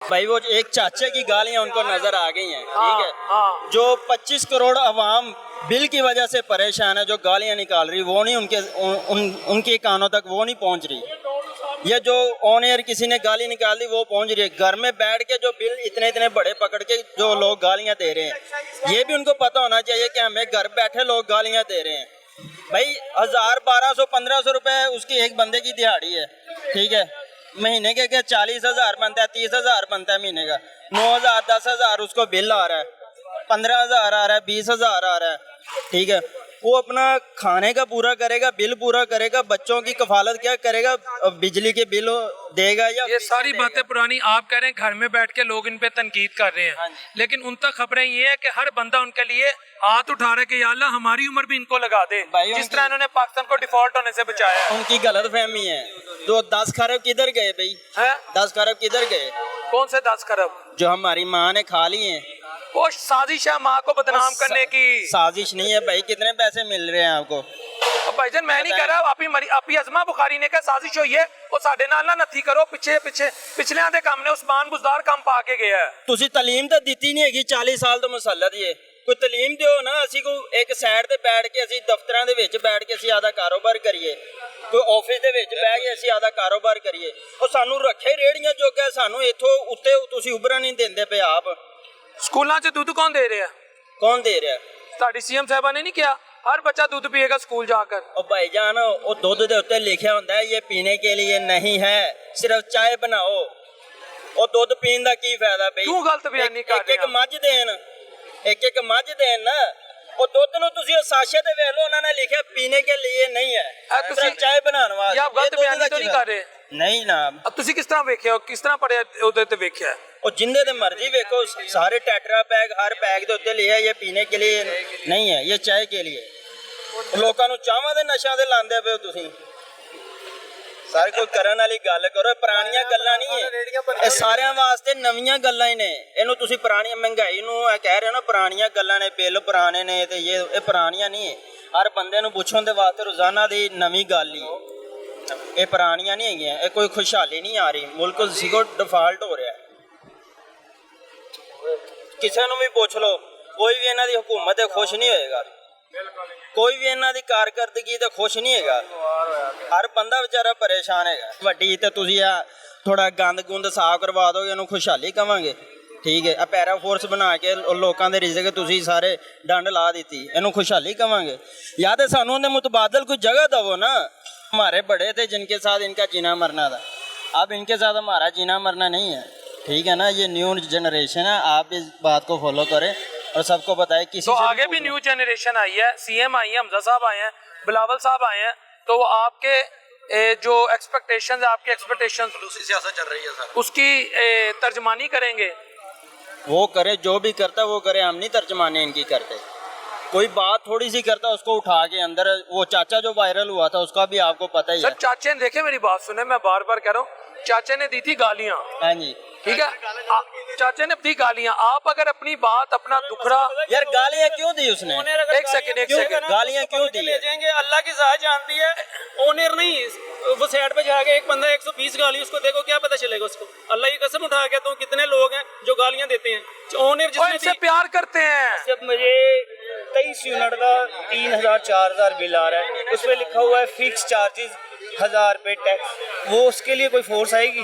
भाई वो एक चाचे की गालियां उनको नजर आ गई हैं, ठीक है। हाँ। जो 25 करोड़ अवाम बिल की वजह से परेशान है, जो गालियां निकाल रही वो नहीं उनके कानों तक वो नहीं पहुंच रही। ये जो ऑन एयर किसी ने गाली निकाल दी वो पहुंच रही है। घर में बैठ के जो बिल इतने इतने बड़े पकड़ के जो लोग गालियां दे रहे हैं, ये भी उनको पता होना चाहिए कि हमें घर बैठे लोग गालियां दे रहे हैं। भाई 1000, 1200, 1500 रुपए उसकी एक बंदे की दिहाड़ी है, ठीक है। महीने के 40,000 बनता है, 30,000 बनता है महीने का। 9,000, 10,000 उसको बिल आ रहा है, 15,000 आ रहा है, 20,000 आ रहा है, ठीक है। वो अपना खाने का पूरा करेगा, बिल पूरा करेगा, बच्चों की कफालत क्या करेगा, बिजली के बिल देगा या ये सारी बातें पुरानी। आप कह रहे हैं घर में बैठ के लोग इन पे तनकीद कर रहे हैं, लेकिन उन तक खबरें ये है कि हर बंदा उनके लिए हाथ उठा रहा है कि या अल्लाह हमारी उम्र भी इनको लगा दे, जिस तरह इन्होंने पाकिस्तान को डिफॉल्ट होने से बचाया है। उनकी गलत फहमी है। तो 10 खरब किधर गए भाई? 10 खरब किधर गए? कौन से 10 खरब? जो हमारी माँ ने खा लिए हैं। वो साजिश है माँ को बदनाम करने की। साजिश नहीं है भाई, कितने पैसे मिल रहे हैं आपको? भाईजान मैं नहीं कर रहा, आप ही अजमा बुखारी ने कहा साजिश हुई है, वो साडे नाल ना नथी करो। पिछले दे काम ने उस्मान बुजदार काम पा के गया है। तुसी तलीम तो दी नहीं है, 40 साल तो मुसल्लत ही है। कोई तलीम दियो ना, असी को एक साइड ते बैठ के असी दफ्तरां दे विच बैठ के असी आदा कारोबार करिए, कोई ऑफिस दे विच बैठ के असी आदा कारोबार करिए। और सानू रखे रेड़ियां जोगा, सानू इथों उत्ते तुसी उभरा नहीं देंदे पे। आप स्कूलों च दूध कौन दे रहा है? कौन दे रहा है? साडी सीएम साहबा ने नहीं किया हर बच्चा दूध पिएगा स्कूल जाकर। और भाईजान वो दूध दे उत्ते लिखा होंदा है ये पीने के लिए नहीं है, सिर्फ चाय बनाओ। और दूध पीने का की फायदा भाई? क्यों गलत बयानी कर रहे एक मझ देन, एक मझ देन ना। और दूध नु तुसी साशे ते वेख लो, उन्होंने लिखा पीने के लिए नहीं है, सिर्फ चाय बनाने वास्ते। आप गलत बयानी तो नहीं कर रहे? नहीं ना। अब तुसी किस तरह वेख्या, किस तरह पढ़िया उहदे ते वेख्या? और जिंदे ते मर्जी वेखो, सारे टेट्रा पैक हर पैक दे उत्ते लिखा ये पीने के लिए नहीं है, ये चाय के लिए। लोकां नु चावां दे नशा दे लांदे पे तुसी। सारे कोई करन वाली गल करो, पुरानियां गल्लां नहीं है ये, सारियां वास्ते नवीं गल्लां ही ने। इहनू तुसी पुरानी महंगाई नु कह रहे हो ना पुरानियां गल्लां ने, बिल पुराने ने, ते ये पुरानियां नहीं है। हर बंदे नु पुछण दे वास्ते रोजाना दी नवीं गल ही, ये पुरानियां नहीं हैगियां। ये कोई खुशहाली नहीं आ रही, मुल्क सिगो डिफाल्ट हो रहा है। किसी नू भी पुछ लो, कोई भी इन्हां दी हुकूमत ते खुश नहीं होएगा, कोई भी इन्हां दी कारकर्दगी ते खुश नहीं हैगा। हर बंदा बेचारा परेशान हैगा। वड्डी ते तुसी थोड़ा गंद गुंद साफ करवा दोगे, इहनू खुशहाली कवांगे, ठीक है। पैरा फोर्स बना के लोकां दे रिज़क तुसी सारे डंड ला दी, इहनू खुशहाली कवांगे? या तो सानू उहदे मुतबादल कोई जगह दवो ना। हमारे बड़े थे जिनके साथ इनका जीना मरना था, अब इनके साथ हमारा जीना मरना नहीं है, ठीक है ना। ये न्यू जनरेशन है, आप इस बात को फॉलो करें और सबको बताएं। किसी तो आगे भी न्यू जनरेशन आई है, सीएम आई है, हमजा साहब आए हैं, बिलावल साहब आए हैं, तो वो आपके जो एक्सपेक्टेशंस है, आपके एक्सपेक्टेशंस सियासत चल रही है सर, उसकी तर्जमानी करेंगे? वो करे, जो भी करता है वो करे, हम नहीं तर्जमानी इनकी करते। कोई बात थोड़ी सी करता उसको उठा के अंदर, वो चाचा जो वायरल हुआ था उसका भी आपको पता ही है। सर चाचे ने, देखे मेरी बात सुने, मैं बार बार कह रहा हूँ, चाचे ने दी थी गालियां, हाँ जी, ठीक है, चाचे ने दी गालियां। आप अगर अपनी बात, अपना दुखड़ा, यार गालियां क्यों दी उसने? एक सेकंड, गालियां क्यों दी? ले जाएंगे, अल्लाह की जात जानती है। ओनर नहीं, वो साइड पे जाके एक बंदा 120 गाली उसको देखो, क्या पता चलेगा उसको? अल्लाह की कसम उठा के तो कितने लोग हैं जो गालियां देते हैं। ओनर जिससे प्यार करते हैं। जब मुझे 23 यूनिट का 3,000 4,000 बिल आ रहा है, उस पर लिखा हुआ है फिक्स चार्जेस 1000 रुपये टैक्स, वो उसके लिए कोई फोर्स आएगी?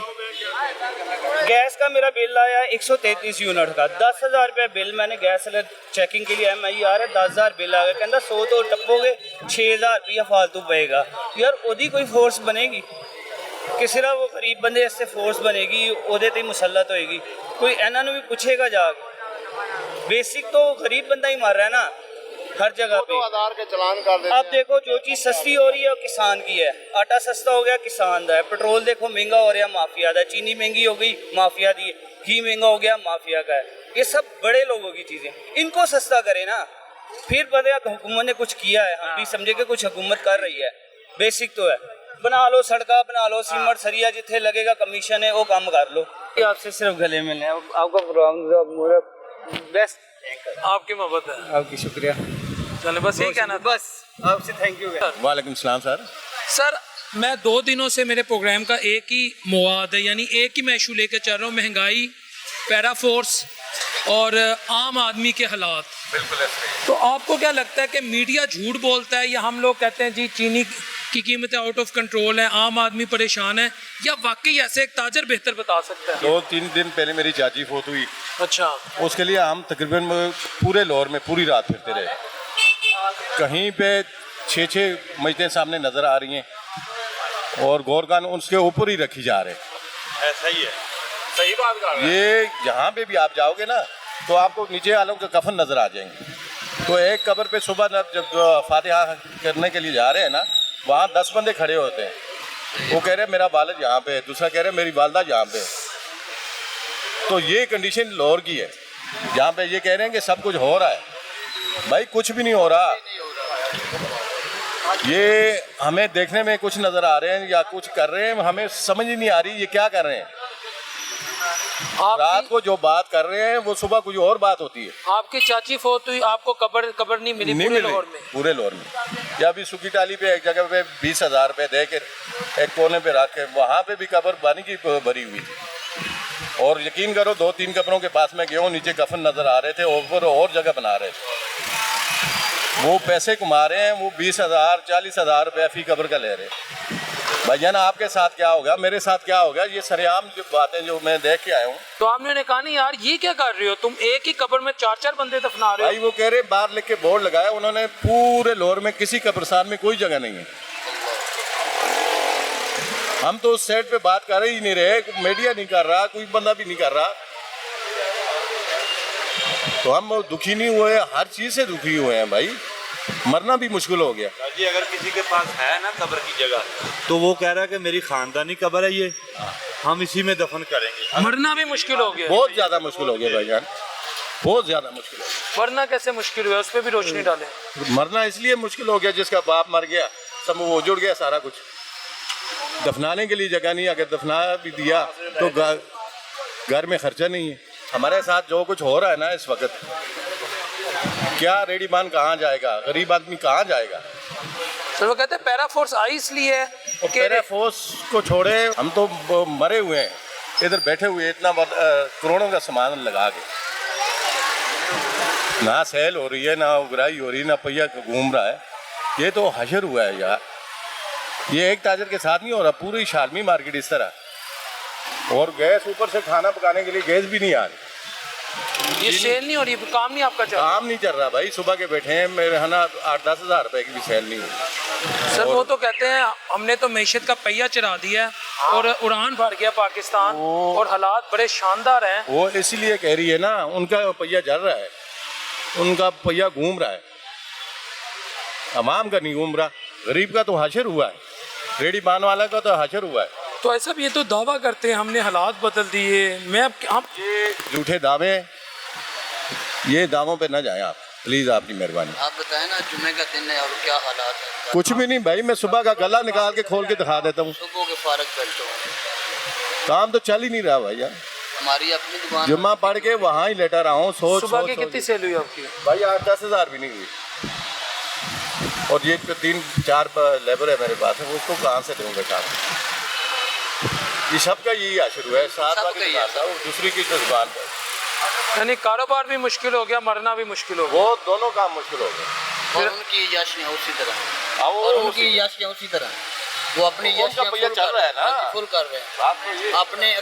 गैस का मेरा बिल आया 133 यूनिट का, 10,000 रुपये बिल मैंने गैस सिलेंडर चेकिंग के लिए आया, मैं यार 10,000 बिल आ गया, कहता 100 तो टप्पोगे, 6,000 रुपया फालतू पएगा। यार ओदी कोई फोर्स बनेगी कि सिर्फ वो गरीब बंदे इससे फोर्स बनेगी, ओदे ते मुसल्लत होएगी? कोई इन्होंने भी पूछेगा जाके? बेसिक तो गरीब बंदा ही मर रहा है ना हर जगह पे। आधार के चलान कर देते अब देखो जो चीज़ सस्ती हो रही है वो किसान की है, आटा सस्ता हो गया किसान का है, पेट्रोल देखो महंगा हो रहा माफिया का, चीनी महंगी हो गई माफिया दी, घी महंगा हो गया माफिया का है। ये सब बड़े लोगों की चीज़ें, इनको सस्ता करे ना, फिर पता है हुकूमत ने कुछ किया है, हम भी समझे कि कुछ हुकूमत कर रही है। बेसिक तो है, बना लो सड़का, बना लो सीमेंट सरिया, जिथे लगेगा कमीशन है वो काम कर लो। आपसे सिर्फ गले मिलने, आपका प्रोग्राम बेस्ट, आपकी मोहब्बत है, आपकी शुक्रिया। चलो बस यही कहना था। बस आपसे थैंक यू। वालेकुम सलाम सर। सर मैं 2 दिनों से मेरे प्रोग्राम का एक ही मवाद है, यानी एक ही मैं इशू लेकर चल रहा हूँ, महंगाई पैरा फोर्स और आम आदमी के हालात। बिल्कुल ऐसे ही। तो आपको क्या लगता है कि मीडिया झूठ बोलता है, या हम लोग कहते हैं जी चीनी की कीमतें आउट ऑफ कंट्रोल है, आम आदमी परेशान है, या वाकई ऐसे एक ताजर बेहतर बता सकता है? 2-3 दिन पहले मेरी चाची फोत हुई, अच्छा। उसके लिए हम तकरीबन पूरे लाहौर में पूरी रात फिरते रहे। कहीं पे 6-6 मस्जिदें सामने नज़र आ रही हैं और गौरगान उसके ऊपर ही रखी जा रहे हैं। ऐसा ही है, सही बात कर रहे हैं। ये जहाँ पे भी आप जाओगे ना तो आपको नीचे वालों के कफन नज़र आ जाएंगे। तो एक कब्र पे सुबह जब फातिहा करने के लिए जा रहे हैं ना, वहाँ 10 बंदे खड़े होते हैं। वो कह रहे हैं मेरा वालिद यहाँ पे है, दूसरा कह रहे हैं मेरी वालदा यहाँ पे है। तो ये कंडीशन लाहौर की है, जहाँ पे ये कह रहे हैं कि सब कुछ हो रहा है। भाई कुछ भी नहीं हो रहा। ये हमें देखने में कुछ नज़र आ रहे हैं या कुछ कर रहे हैं, हमें समझ ही नहीं आ रही ये क्या कर रहे हैं। रात को जो बात कर रहे हैं वो सुबह कुछ और बात होती है। आपकी चाची फोत हुई, आपको कब्र नहीं मिली पूरे लाहौर में? पूरे लाहौर में। या अभी सुखी टाली पे एक जगह पे 20,000 रुपये दे के एक कोने पे रख के वहाँ पे भी कब्र पानी की भरी हुई थी। और यकीन करो 2-3 कब्रों के पास में गया हूँ, नीचे कफन नज़र आ रहे थे, ऊपर और जगह बना रहे थे। वो पैसे कमा रहे हैं, वो 20,000 40,000 रुपये फी कब्र का ले रहे हैं। भैया आपके साथ क्या होगा, मेरे साथ क्या होगा, ये सरेआम जो बातें जो मैं देख के आया हूँ। तो आपने उन्हें कहा नहीं यार ये क्या कर रहे हो तुम, एक ही कब्र में 4-4 बंदे दफना रहे हो? भाई वो कह रहे बाहर लिख के बोर्ड लगाया उन्होंने, पूरे लाहौर में किसी कब्रिस्तान में कोई जगह नहीं है। हम तो उस साइड पे बात कर ही नहीं रहे, मीडिया नहीं कर रहा, कोई बंदा भी नहीं कर रहा। तो हम दुखी नहीं हुए, हर चीज से दुखी हुए हैं भाई। मरना भी मुश्किल हो गया जी। अगर किसी के पास है ना कब्र की जगह, तो वो कह रहा है कि मेरी खानदानी कब्र है ये, हम इसी में दफन करेंगे। मरना भी मुश्किल हो गया, बहुत ज्यादा मुश्किल हो गया भाईजान, बहुत ज्यादा मुश्किल हो गया। मरना कैसे मुश्किल हुआ, उस पर भी रोशनी डालें। मरना इसलिए मुश्किल हो गया जिसका बाप मर गया, सब वो जुड़ गया सारा कुछ। दफनाने के लिए जगह नहीं, अगर दफना भी दिया तो घर में खर्चा नहीं है। हमारे साथ जो कुछ हो रहा है ना इस वक्त, क्या रेडीमान कहाँ जाएगा, गरीब आदमी कहाँ जाएगा। तो वो कहते हैं पैरा फोर्स आई इसलिए है कि पैरा फोर्स को छोड़े, हम तो मरे हुए हैं इधर बैठे हुए, इतना करोड़ों का सामान लगा के, ना सेल हो रही है, ना उगराई हो रही है, ना पहिया घूम रहा है। ये तो हशर हुआ है यार। ये एक ताजर के साथ नहीं हो रहा, पूरी शालमी मार्केट इस तरह। और गैस ऊपर से खाना पकाने के लिए गैस भी नहीं आ रही। ये सेल नहीं हो रही, काम नहीं आपका चल रहा? काम नहीं चल रहा भाई, सुबह के बैठे हैं, मेरे है ना 8-10 हज़ार रुपए की भी सेल नहीं हुई। सर वो तो कहते हैं हमने तो मैशत का पहिया चढ़ा दिया और उड़ान भर गया पाकिस्तान, और हालात बड़े शानदार हैं। वो इसीलिए कह रही है ना, उनका पहिया चल रहा है, उनका पहिया घूम रहा है, अवाम का नहीं घूम रहा। गरीब का तो हाशिर हुआ है, रेडी पान वाला का तो हाशिर हुआ है। तो ऐसा भी ये तो दावा करते हैं हमने हालात बदल दिए। मैं अब हम ये झूठे दावे, ये दावों पे ना जाए आप प्लीज़, आपकी मेहरबानी। आप बताएं ना, जुमे का दिन है और क्या हालात है? कुछ भी नहीं भाई, मैं सुबह का गला निकाल के खोल के दिखा देता हूँ। सुबह के फारग बैठता हूँ, काम तो चल ही नहीं रहा भाई यार। हमारी अपनी दुकान जुम्मा पढ़ के वहाँ ही लेटा रहा हूँ। सुबह की कितनी सेल हुई आपकी? भाई 8-10 हज़ार भी नहीं हुई। और ये 3-4 लेबर है मेरे पास, है उसको कहाँ से दूँगा काम? ये सबका यही आशिर हुआ है, 7 वाली दुकान था और दूसरी की दुकान पर। यानी कारोबार भी मुश्किल हो गया, मरना भी मुश्किल हो गया। वो दोनों काम मुश्किल हो गए। और उनकी याशियाँ उसी तरह, हाँ, और उनकी याशियाँ उसी तरह, वो अपनी उनका याशियाँ पहिया चल रहा है ना, फुल कर रहे हैं। बात तो ये अपने